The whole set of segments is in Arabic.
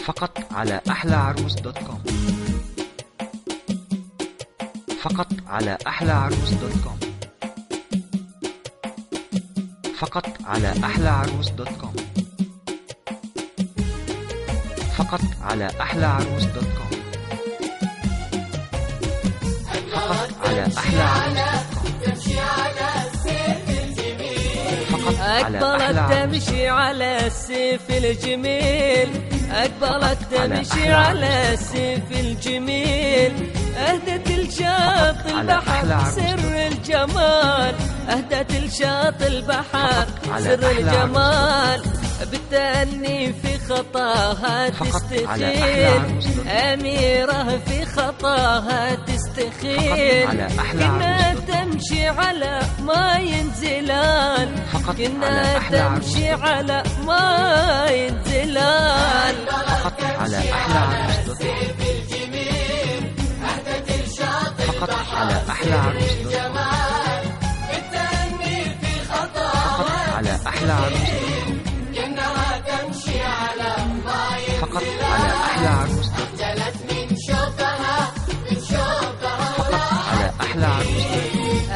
فقط على أحلىعروس.com. فقط على أحلىعروس.com. فقط على أحلىعروس.com. فقط على أحلىعروس.com. فقط على أحلىعروس.com. أقبلت تمشي على السيف الجميل، أقبلت تمشي على السيف الجميل، أهدت الشاط البحر سر الجمال، أهدت الشاط البحر سر الجمال، بالتأني في خطاها تستخيل، أميرة في خطاها تستخيل، كنا تمشي على ما ينزلان، كنا تمشي على ما ينزلان. فقط على أحلىعروس.com. فقط على أحلىعروس.com. فقط على أحلىعروس.com. فقط على أحلىعروس.com. فقط على أحلىعروس.com.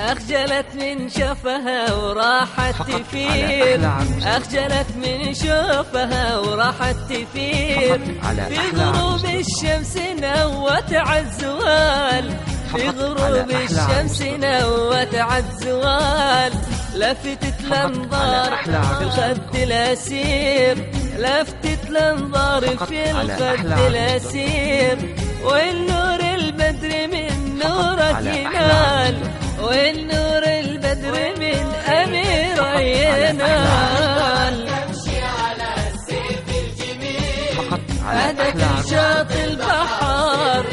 أخجلت من شفها وراحت تفير، أخجلت من شفها وراحت تفير، في غروب الشمس نوت عالزوال، في غروب الشمس نوت عالزوال، لفتت الأنظار في الخد الأسير، لفتت الأنظار في الخد الأسير، والنور البدر من نورك ينال، والنور البدر من أميرة ينال. أهدت شاط البحر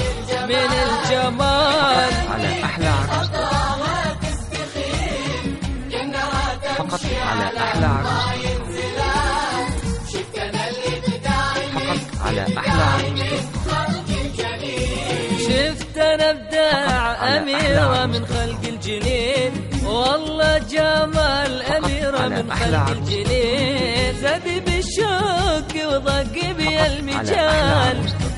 من الجمال، على أحلىعروس.com. فقط على أحلىعروس.com. فقط على أحلىعروس.com. شفت أنا إبداع أميرة من خلق الجنين، والله جمال أميرة من خلق الجنين، زادي بالشوق وضاق بي المجال،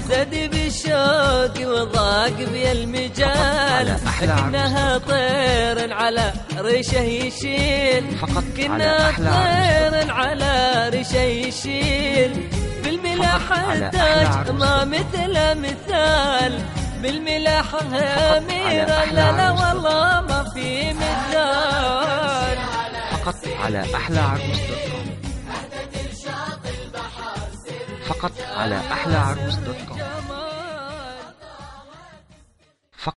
زادي بالشوق وضاق بي المجال، كنها طير على ريشه يشيل، كنا طير على ريشه يشيل، بالملاح تاج ما مثل مثال، بالملاح أميرة لا لا والله ما في مثال. فقط على أحلىعروس.com. فقط على أحلىعروس.com.